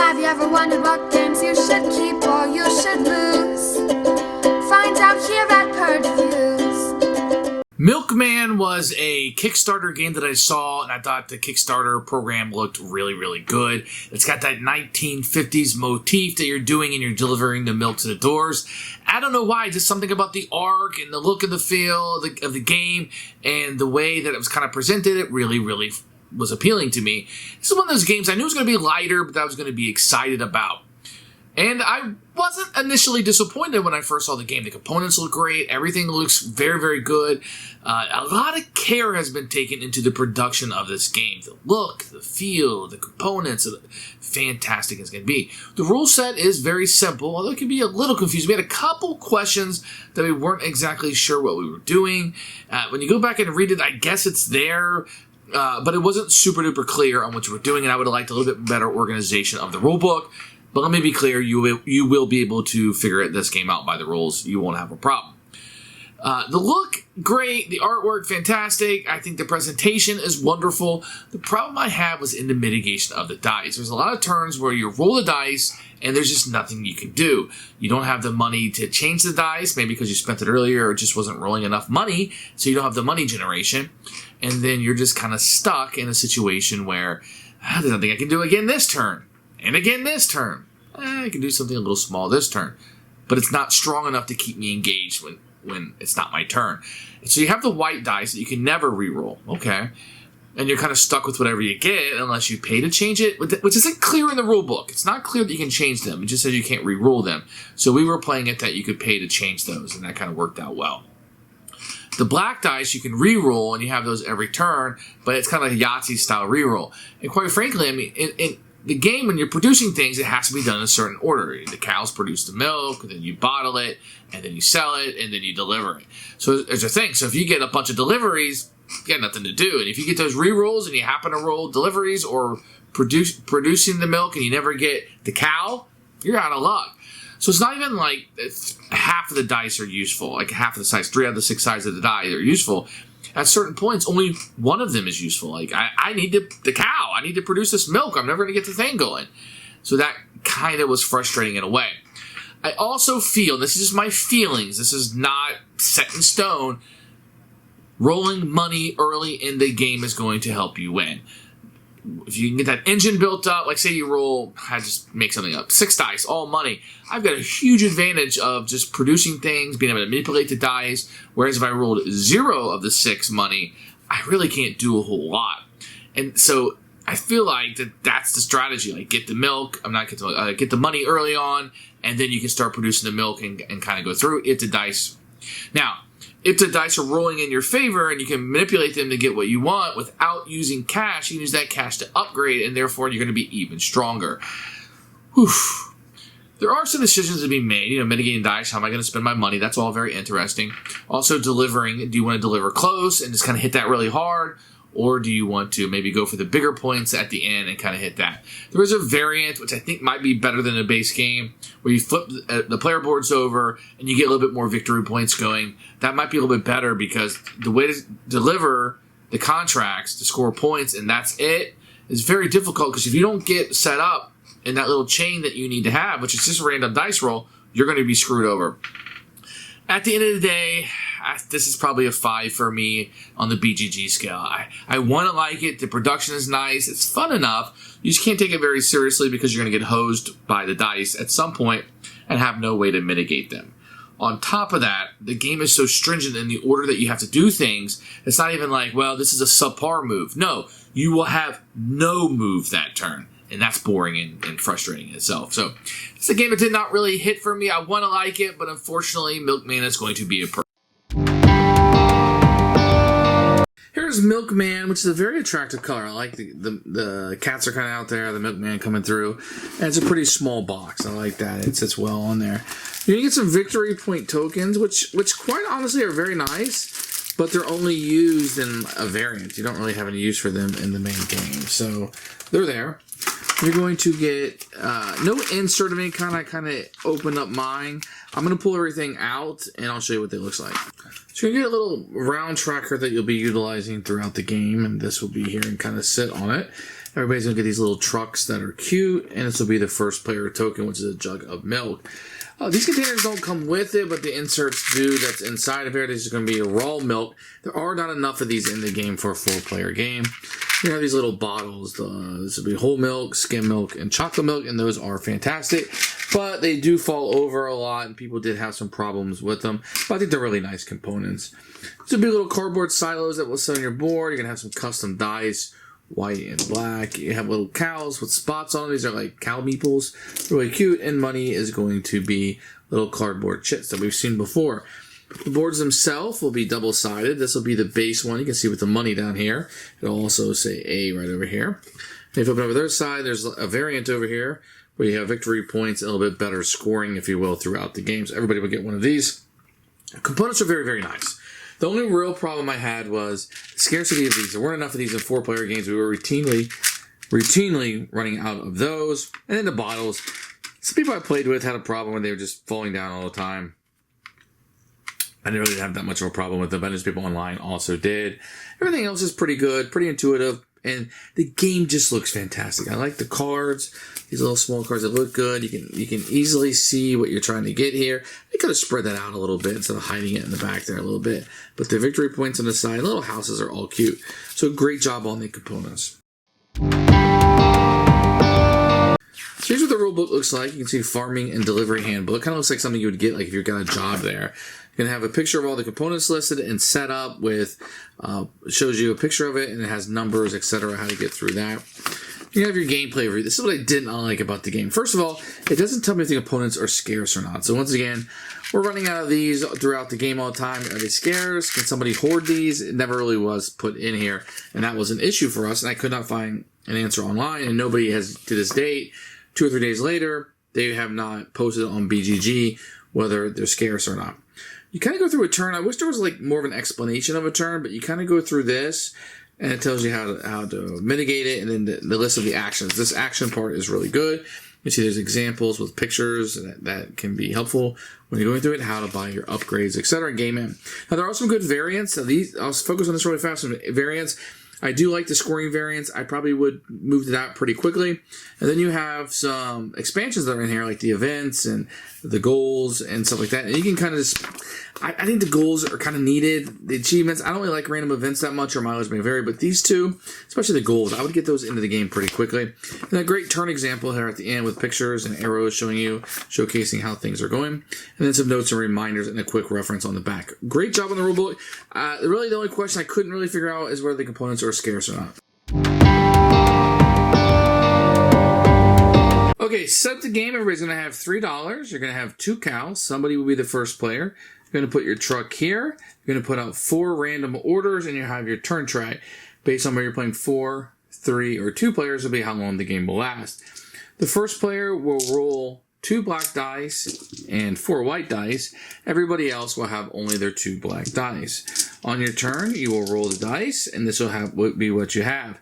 Have you ever wondered what games you should keep or you should lose? Find out here at Purge Reviews. Milkman was a Kickstarter game that I saw, and I thought the Kickstarter program looked really, really good. It's got that 1950s motif that you're doing and you're delivering the milk to the doors. I don't know why, just something about the arc and the look of the feel of the game and the way that it was kind of presented, it really, really was appealing to me. This is one of those games I knew it was going to be lighter, but I was going to be excited about. And I wasn't initially disappointed when I first saw the game. The components look great. Everything looks very, very good. A lot of care has been taken into the production of this game. The look, the feel, the components, fantastic as can be. The rule set is very simple, although it can be a little confusing. We had a couple questions that we weren't exactly sure what we were doing. When you go back and read it, I guess it's there. But it wasn't super duper clear on what you were doing, and I would have liked a little bit better organization of the rule book. But let me be clear, you will be able to figure this game out by the rules. You won't have a problem. The look, great. The artwork, fantastic. I think the presentation is wonderful. The problem I had was in the mitigation of the dice. There's a lot of turns where you roll the dice, and there's just nothing you can do. You don't have the money to change the dice, maybe because you spent it earlier or it just wasn't rolling enough money, so you don't have the money generation. And then you're just kind of stuck in a situation where there's nothing I can do again this turn. And again this turn. I can do something a little small this turn. But it's not strong enough to keep me engaged when it's not my turn. And so you have the white dice that you can never re-roll. Okay. And you're kind of stuck with whatever you get unless you pay to change it, which isn't clear in the rule book. It's not clear that you can change them. It just says you can't re-roll them. So we were playing it that you could pay to change those, and that kind of worked out well. The black dice you can re-roll, and you have those every turn, but it's kind of like a Yahtzee-style re-roll. And quite frankly, I mean, in the game, when you're producing things, it has to be done in a certain order. The cows produce the milk, then you bottle it, and then you sell it, and then you deliver it. So there's a thing. So if you get a bunch of deliveries, you got nothing to do. And if you get those re-rolls and you happen to roll deliveries or producing the milk and you never get the cow, you're out of luck. So it's not even like half of the dice are useful, like half of the sides, 3 out of the 6 sides of the die are useful. At certain points, only one of them is useful. Like, I need the cow. I need to produce this milk. I'm never going to get the thing going. So that kind of was frustrating in a way. I also feel, this is just my feelings, this is not set in stone, rolling money early in the game is going to help you win. If you can get that engine built up, like say you roll, I just make something up, 6 dice, all money, I've got a huge advantage of just producing things, being able to manipulate the dice, whereas if I rolled 0 of the 6 money, I really can't do a whole lot. And so I feel like that's the strategy, like get the milk, get the money early on, and then you can start producing the milk and kind of go through if the dice. Now, if the dice are rolling in your favor and you can manipulate them to get what you want without using cash, you can use that cash to upgrade, and therefore you're going to be even stronger. Whew. There are some decisions to be made, mitigating dice, how am I going to spend my money? That's all very interesting. Also delivering, do you want to deliver close and just kind of hit that really hard? Or do you want to maybe go for the bigger points at the end and kind of hit that? There is a variant, which I think might be better than a base game, where you flip the player boards over and you get a little bit more victory points going. That might be a little bit better because the way to deliver the contracts to score points and that's it is very difficult because if you don't get set up in that little chain that you need to have, which is just a random dice roll, you're going to be screwed over. At the end of the day, this is probably a 5 for me on the BGG scale. I want to like it. The production is nice. It's fun enough. You just can't take it very seriously because you're going to get hosed by the dice at some point and have no way to mitigate them. On top of that, the game is so stringent in the order that you have to do things. It's not even like, well, this is a subpar move. No, you will have no move that turn. And that's boring and frustrating in itself. So it's a game that did not really hit for me. I want to like it, but unfortunately, Milkman is going to be a Here's Milkman, which is a very attractive color. I like the cats are kind of out there, the Milkman coming through. And it's a pretty small box. I like that. It sits well on there. You're going to get some victory point tokens, which quite honestly are very nice, but they're only used in a variant. You don't really have any use for them in the main game. So they're there. You're going to get no insert of any kind. I kind of opened up mine. I'm going to pull everything out, and I'll show you what they looks like. So you get a little round tracker that you'll be utilizing throughout the game, and this will be here and kind of sit on it. Everybody's going to get these little trucks that are cute, and this will be the first player token, which is a jug of milk. These containers don't come with it, but the inserts do. That's inside of here. This is going to be a raw milk. There are not enough of these in the game for a 4-player game. You have these little bottles. This will be whole milk, skim milk, and chocolate milk, and those are fantastic. But they do fall over a lot, and people did have some problems with them. But I think they're really nice components. This will be little cardboard silos that will sit on your board. You're going to have some custom dice, white and black. You have little cows with spots on them. These are like cow meeples. Really cute. And money is going to be little cardboard chits that we've seen before. The boards themselves will be double-sided. This will be the base one. You can see with the money down here. It'll also say A right over here. If you open over their side, there's a variant over here where you have victory points and a little bit better scoring, if you will, throughout the games. Everybody will get one of these. Components are very, very nice. The only real problem I had was the scarcity of these. There weren't enough of these in 4-player games. We were routinely running out of those. And then the bottles. Some people I played with had a problem when they were just falling down all the time. I didn't really have that much of a problem with them, but those people online also did. Everything else is pretty good, pretty intuitive, and the game just looks fantastic. I like the cards, these little small cards that look good. You can easily see what you're trying to get here. They could have spread that out a little bit instead of hiding it in the back there a little bit. But the victory points on the side, little houses are all cute. So great job on the components. So here's what the rule book looks like. You can see farming and delivery handbook. It kind of looks like something you would get like if you've got a job there. You're going to have a picture of all the components listed and set up with, shows you a picture of it and it has numbers, etc., how to get through that. You have your gameplay review. This is what I did not like about the game. First of all, it doesn't tell me if the components are scarce or not. So once again, we're running out of these throughout the game all the time. Are they scarce? Can somebody hoard these? It never really was put in here. And that was an issue for us. And I could not find an answer online. And nobody has, to this date, 2 or 3 days later, they have not posted on BGG whether they're scarce or not. You kind of go through a turn. I wish there was like more of an explanation of a turn, but you kind of go through this and it tells you how to mitigate it, and then the list of the actions. This action part is really good. You see there's examples with pictures that can be helpful when you're going through it, how to buy your upgrades, etc. Game in. Now there are some good variants. Now, I'll focus on this really fast. Some variants. I do like the scoring variants. I probably would move to that pretty quickly. And then you have some expansions that are in here, like the events and the goals and stuff like that. And you can kind of just, I think the goals are kind of needed. The achievements, I don't really like random events that much, or mileage may vary, but these two, especially the goals, I would get those into the game pretty quickly. And a great turn example here at the end with pictures and arrows showcasing how things are going. And then some notes and reminders and a quick reference on the back. Great job on the rulebook. Really the only question I couldn't really figure out is whether the components are scarce or not. Okay, set up the game. Everybody's going to have $3. You're going to have 2 cows. Somebody will be the first player. You're going to put your truck here. You're going to put out 4 random orders, and you have your turn track. Based on where you're playing 4, 3, or 2 players will be how long the game will last. The first player will roll 2 black dice and 4 white dice. Everybody else will have only their 2 black dice. On your turn, you will roll the dice, and this will be what you have.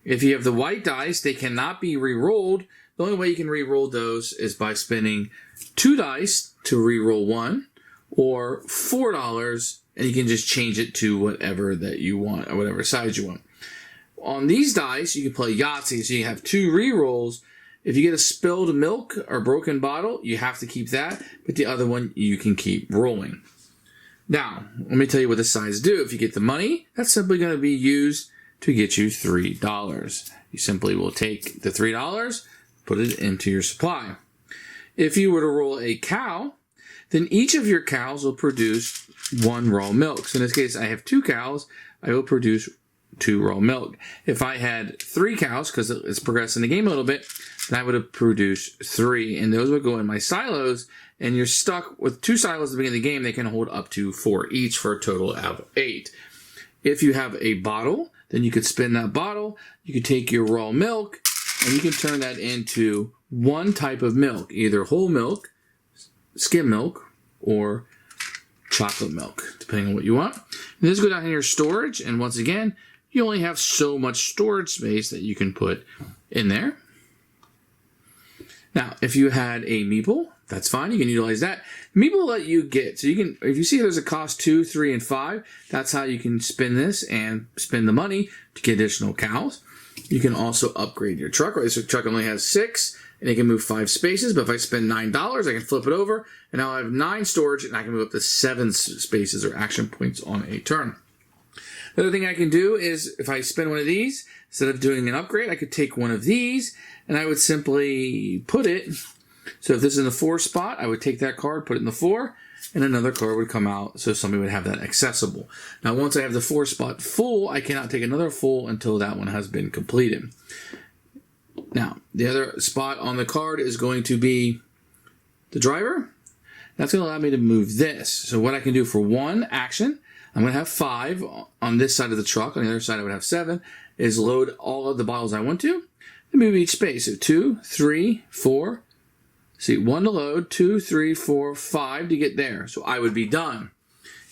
If you have the white dice, they cannot be re-rolled. The only way you can re-roll those is by spending 2 dice to re-roll 1, or $4, and you can just change it to whatever that you want, or whatever size you want. On these dice, you can play Yahtzee, so you have 2 re-rolls. If you get a spilled milk or broken bottle, you have to keep that, but the other one you can keep rolling. Now, let me tell you what the sides do. If you get the money, that's simply going to be used to get you $3. You simply will take the $3, put it into your supply. If you were to roll a cow, then each of your cows will produce 1 raw milk. So in this case, I have 2 cows. I will produce 2 raw milk. If I had 3 cows, because it's progressing the game a little bit, then I would have produced 3. And those would go in my silos. And you're stuck with 2 silos at the beginning of the game. They can hold up to 4 each for a total of 8. If you have a bottle, then you could spin that bottle. You could take your raw milk, and you can turn that into 1 type of milk, either whole milk, skim milk, or chocolate milk, depending on what you want. And this go down in your storage, and once again, you only have so much storage space that you can put in there. Now, if you had a meeple, that's fine. You can utilize that. Meeple will let you get, so you can, if you see there's a cost 2, 3, and 5, that's how you can spin this and spend the money to get additional cows. You can also upgrade your truck. Right, so the truck only has 6, and it can move 5 spaces. But if I spend $9, I can flip it over, and now I have 9 storage, and I can move up to 7 spaces or action points on a turn. The other thing I can do is, if I spend one of these, instead of doing an upgrade, I could take one of these, and I would simply put it. So if this is in the 4 spot, I would take that card, put it in the 4, and another card would come out, so somebody would have that accessible. Now, once I have the 4 spot full, I cannot take another full until that one has been completed. Now, the other spot on the card is going to be the driver. That's going to allow me to move this. So what I can do for one action, I'm going to have 5 on this side of the truck. On the other side, I would have 7, is load all of the bottles I want to, and move each space. So 2, 3, 4, see, 1 to load, 2, 3, 4, 5 to get there. So I would be done.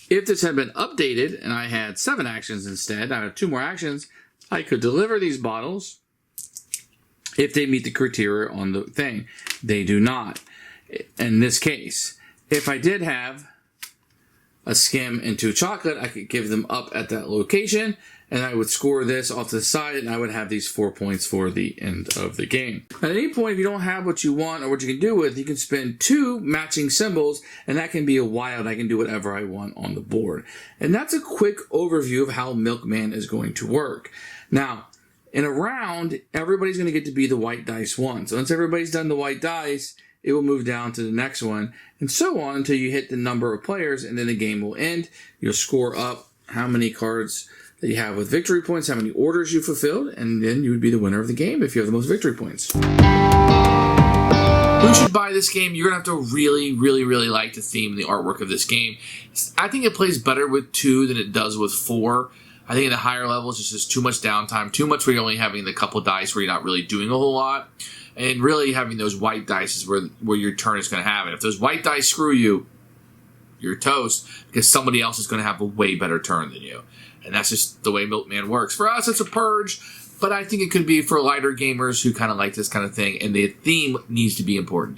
If this had been updated and I had 7 actions instead, I have 2 more actions, I could deliver these bottles if they meet the criteria on the thing. They do not. In this case, if I did have a skim into chocolate, I could give them up at that location, and I would score this off to the side, and I would have these 4 points for the end of the game. At any point, if you don't have what you want or what you can do with, you can spend 2 matching symbols, and that can be a wild. I can do whatever I want on the board. And that's a quick overview of how Milkman is going to work. Now, in a round, everybody's going to get to be the white dice one. So once everybody's done the white dice, it will move down to the next one, and so on until you hit the number of players, and then the game will end. You'll score up how many cards that you have with victory points, how many orders you fulfilled, and then you would be the winner of the game if you have the most victory points. Who should buy this game? You're going to have to really, really, really like the theme and the artwork of this game. I think it plays better with 2 than it does with 4. I think in the higher levels, it's just too much downtime, too much where you're only having the couple dice where you're not really doing a whole lot. And really having those white dice is where your turn is going to have it. If those white dice screw you, you're toast, because somebody else is going to have a way better turn than you. And that's just the way Milkman works. For us, it's a Purge, but I think it could be for lighter gamers who kind of like this kind of thing, and the theme needs to be important too.